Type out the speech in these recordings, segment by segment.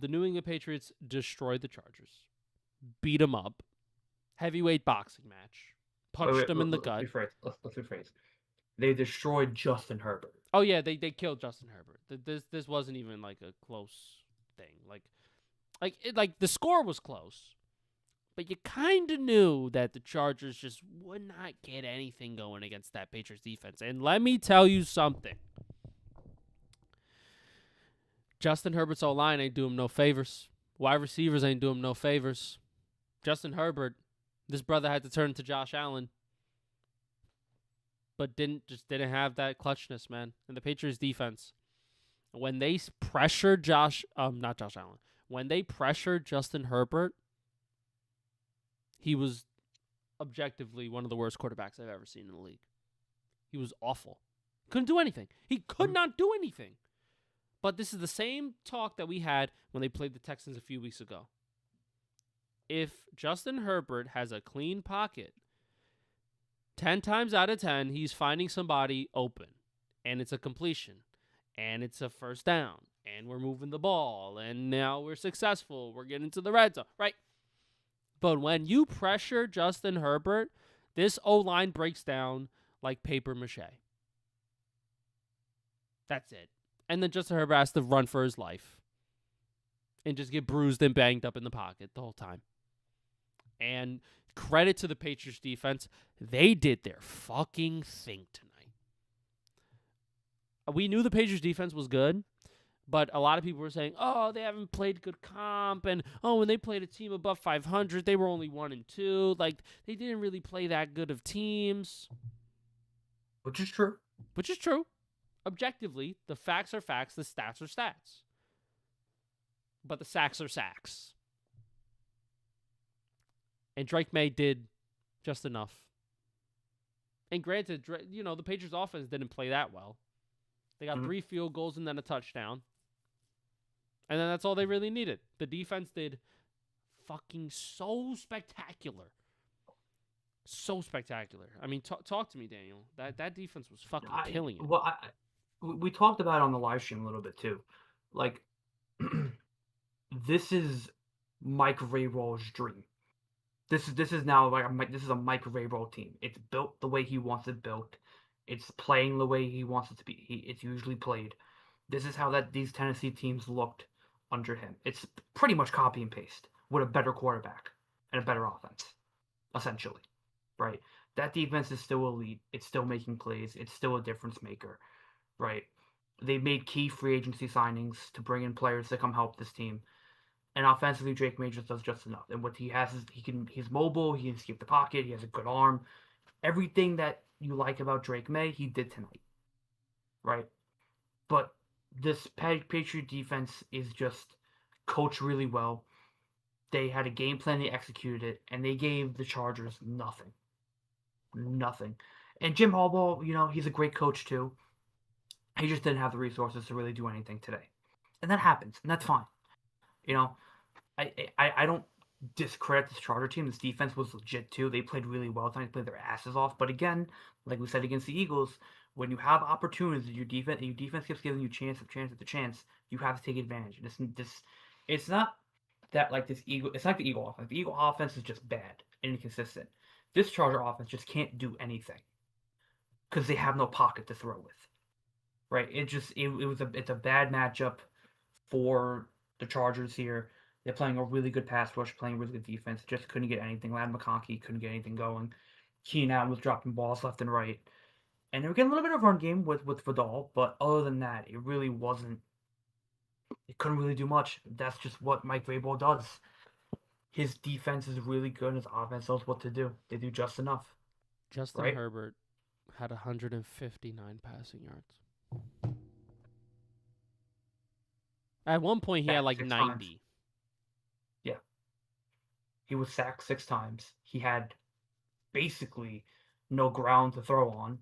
The New England Patriots destroyed the Chargers, beat them up, heavyweight boxing match, Wait, punched wait, them in the let's gut. rephrase. Let's rephrase. They destroyed Justin Herbert. Oh yeah, they killed Justin Herbert. This wasn't even like a close thing. Like the score was close, but you kind of knew that the Chargers just would not get anything going against that Patriots defense. And let me tell you something. Justin Herbert's O-line ain't doing him no favors. Wide receivers ain't doing him no favors. Justin Herbert, this brother had to turn to Josh Allen, but didn't have that clutchness, man. And the Patriots defense, when they pressured not Josh Allen, when they pressured Justin Herbert, he was objectively one of the worst quarterbacks I've ever seen in the league. He was awful. Couldn't do anything. He could not do anything. But this is the same talk that we had when they played the Texans a few weeks ago. If Justin Herbert has a clean pocket, 10 times out of 10, he's finding somebody open. And it's a completion. And it's a first down. And we're moving the ball. And now we're successful. We're getting to the red zone. Right? But when you pressure Justin Herbert, this O-line breaks down like paper mache. That's it. And then Justin Herbert has to run for his life and just get bruised and banged up in the pocket the whole time. And credit to the Patriots defense. They did their fucking thing tonight. We knew the Patriots defense was good, but a lot of people were saying, oh, they haven't played good comp. And, oh, when they played a team above 500, they were only 1-2. Like, they didn't really play that good of teams. Which is true. Objectively, the facts are facts, the stats are stats. But the sacks are sacks. And Drake May did just enough. And granted, the Patriots offense didn't play that well. They got 3 field goals and then a touchdown. And then that's all they really needed. The defense did fucking so spectacular. So spectacular. I mean, talk to me, Daniel. That defense was fucking killing it. Well, we talked about it on the live stream a little bit too. Like, this is Mike Vrabel's dream. This is now like this is a Mike Vrabel team. It's built the way he wants it built. It's playing the way he wants it to be. It's usually played. This is how these Tennessee teams looked under him. It's pretty much copy and paste with a better quarterback and a better offense, essentially, right? That defense is still elite. It's still making plays. It's still a difference maker, right? They made key free agency signings to bring in players to come help this team. And offensively, Drake May just does just enough. And what he has is he's mobile. He can escape the pocket. He has a good arm. Everything that you like about Drake May, he did tonight, right? But this Patriot defense is just coached really well. They had a game plan, they executed it, and they gave the Chargers nothing. Nothing. And Jim Harbaugh, he's a great coach too. He just didn't have the resources to really do anything today. And that happens, and that's fine. I don't discredit this Charger team. This defense was legit too. They played really well tonight. They played their asses off. But again, like we said against the Eagles, when you have opportunities, your defense keeps giving you chance after chance, you have to take advantage. It's not that like this Eagle. It's not the Eagle offense. The Eagle offense is just bad and inconsistent. This Charger offense just can't do anything because they have no pocket to throw with. Right? It's a bad matchup for the Chargers here. They're playing a really good pass rush, playing really good defense. Just couldn't get anything. Ladd McConkey couldn't get anything going. Keenan Allen was dropping balls left and right. And they were getting a little bit of run game with Vidal, but other than that, it really wasn't. It couldn't really do much. That's just what Mike Vrabel does. His defense is really good, and his offense knows what to do. They do just enough. Justin Herbert had 159 passing yards. At one point, he had like 90. Times. Yeah. He was sacked 6 times. He had basically no ground to throw on.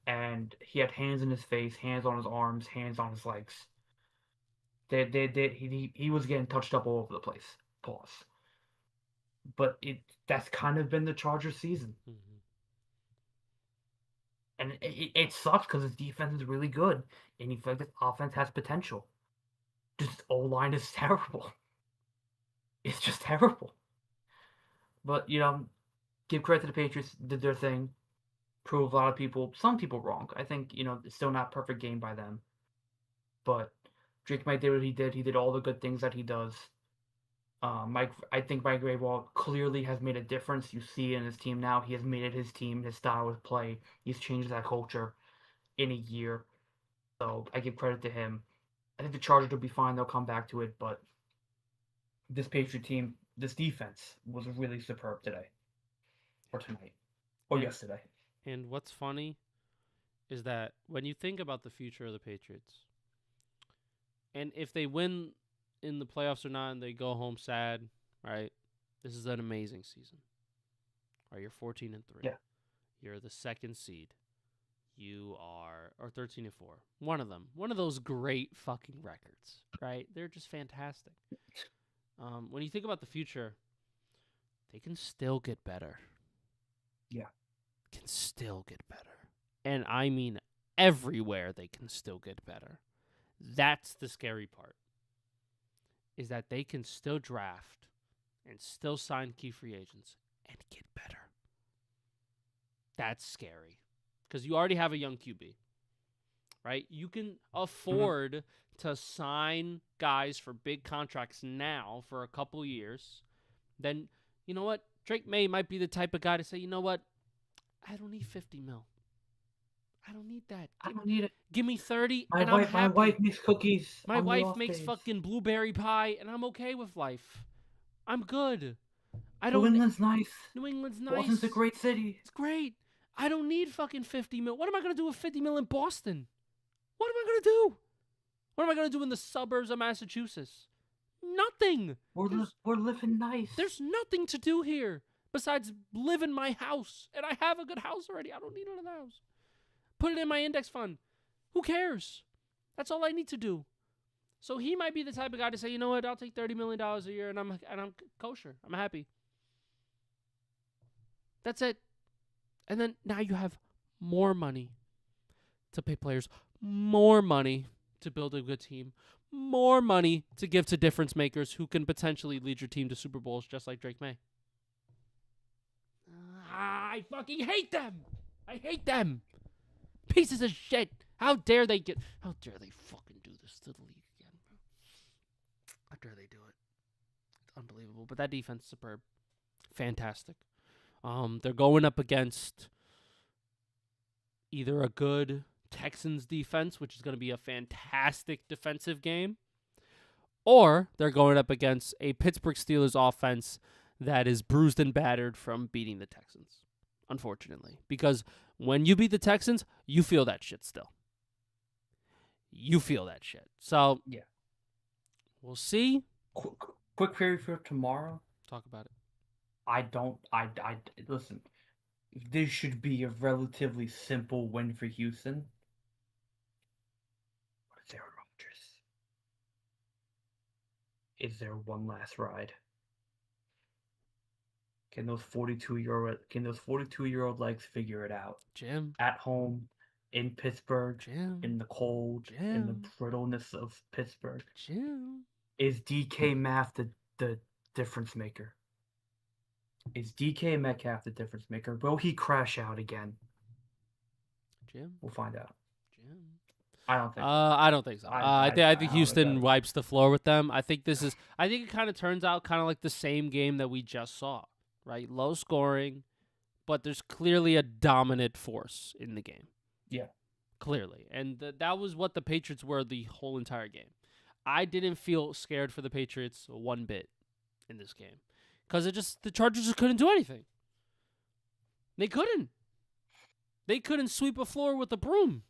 And he had hands in his face, hands on his arms, hands on his legs. He was getting touched up all over the place. Pause. But that's kind of been the Chargers season. Mm-hmm. And it sucks because his defense is really good. And he feels like this offense has potential. This O-line is terrible. It's just terrible. But, give credit to the Patriots, did their thing, prove a lot of people, some people wrong. I think, it's still not a perfect game by them. But Drake May did what he did. He did all the good things that he does. I think Mike Vrabel clearly has made a difference. You see it in his team now. He has made it his team, his style of play. He's changed that culture in a year. So I give credit to him. I think the Chargers will be fine. They'll come back to it. But this Patriot team, this defense was really superb today. Or tonight. Or yesterday. And what's funny is that when you think about the future of the Patriots, and if they win in the playoffs or not and they go home sad, right? This is an amazing season. Right, you're 14-3. Yeah. You're the second seed. You are, or 13-4. One of them. One of those great fucking records, right? They're just fantastic. When you think about the future, they can still get better. Yeah. Can still get better. And I mean everywhere they can still get better. That's the scary part. Is that they can still draft and still sign key free agents and get better. That's scary. Because you already have a young QB, right? You can afford to sign guys for big contracts now for a couple years. Then, you know what? Drake May might be the type of guy to say, you know what? I don't need 50 mil. I don't need that. I don't need it. Give me 30 My and wife, I'm happy. My wife makes cookies. My on the wife off makes days. fucking blueberry pie and I'm okay with life. I'm good. New England's nice. New England's nice. Boston's a great city. It's great. I don't need fucking 50 mil. What am I going to do with 50 mil in Boston? What am I going to do? What am I going to do in the suburbs of Massachusetts? Nothing. We're living nice. There's nothing to do here besides live in my house. And I have a good house already. I don't need another house. Put it in my index fund. Who cares? That's all I need to do. So he might be the type of guy to say, you know what, I'll take $30 million a year and I'm kosher. I'm happy. That's it. And then now you have more money to pay players, more money to build a good team, more money to give to difference makers who can potentially lead your team to Super Bowls just like Drake May. I fucking hate them. I hate them. Pieces of shit. How dare they fucking do this to the league again? How dare they do it? It's unbelievable. But that defense is superb. Fantastic. They're going up against either a good Texans defense, which is going to be a fantastic defensive game, or they're going up against a Pittsburgh Steelers offense that is bruised and battered from beating the Texans, unfortunately. Because when you beat the Texans, you feel that shit still. You feel that shit. So, yeah. We'll see. Quick query for tomorrow. Talk about it. Listen, this should be a relatively simple win for Houston. What is Aaron Rodgers? Is there one last ride? Can those 42-year-old legs figure it out? Jim. At home, in Pittsburgh, Jim. in the cold, Jim. in the brittleness of Pittsburgh. Jim. Is DK Math the difference maker? Is DK Metcalf the difference maker? Will he crash out again? Jim. We'll find out. Jim. I don't think so. I don't think so. I think Houston wipes the floor with them. I think it kind of turns out kind of like the same game that we just saw, right? Low scoring, but there's clearly a dominant force in the game. Yeah. Clearly. And that was what the Patriots were the whole entire game. I didn't feel scared for the Patriots one bit in this game. Because the Chargers just couldn't do anything. They couldn't. They couldn't sweep a floor with a broom.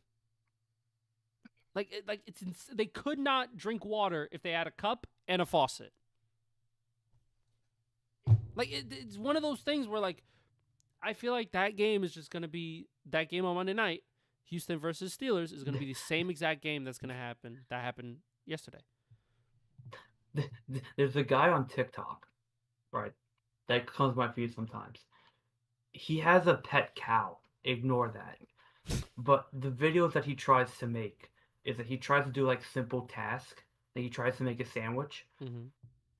They could not drink water if they had a cup and a faucet. It's one of those things where I feel like that game is just gonna be that game on Monday night. Houston versus Steelers is gonna be the same exact game that's gonna happen. That happened yesterday. There's a guy on TikTok, right, that comes to my feed sometimes. He has a pet cow. Ignore that. But the videos that he tries to make is that he tries to do simple tasks and he tries to make a sandwich, Mm-hmm.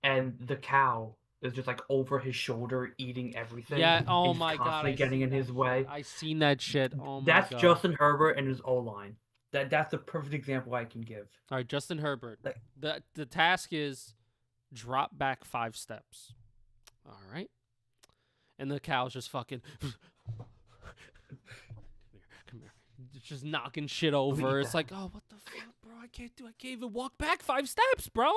and the cow is just like over his shoulder eating everything, Yeah. Oh and just my god, constantly I getting seen in that his shit. way. I seen that shit. Oh my That's god. Justin Herbert and his O line. That's the perfect example I can give. All right, Justin Herbert. Like, The task is drop back 5 steps. All right. And the cow's just fucking come here. Just knocking shit let me over. eat It's that. like, oh, what the fuck, bro? I can't even walk back 5 steps, bro.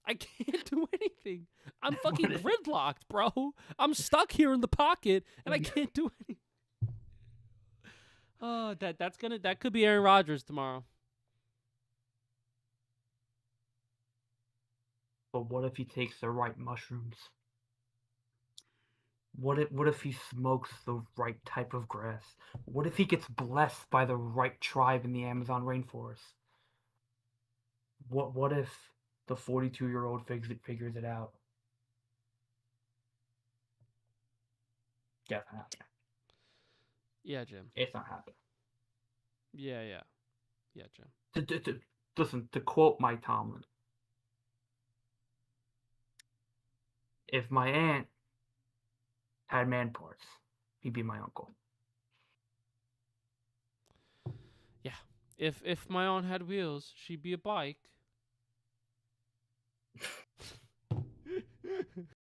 I can't do anything. I'm fucking gridlocked, bro. I'm stuck here in the pocket and I can't do anything. Oh, that could be Aaron Rodgers tomorrow. But what if he takes the right mushrooms? What if he smokes the right type of grass? What if he gets blessed by the right tribe in the Amazon rainforest? What if the 42-year-old figures it out? Yeah, it's not happening. Yeah, Jim. It's not happening. Yeah. Yeah, Jim. Listen, to quote Mike Tomlin, if my aunt had man parts, he'd be my uncle. Yeah. If my aunt had wheels, she'd be a bike.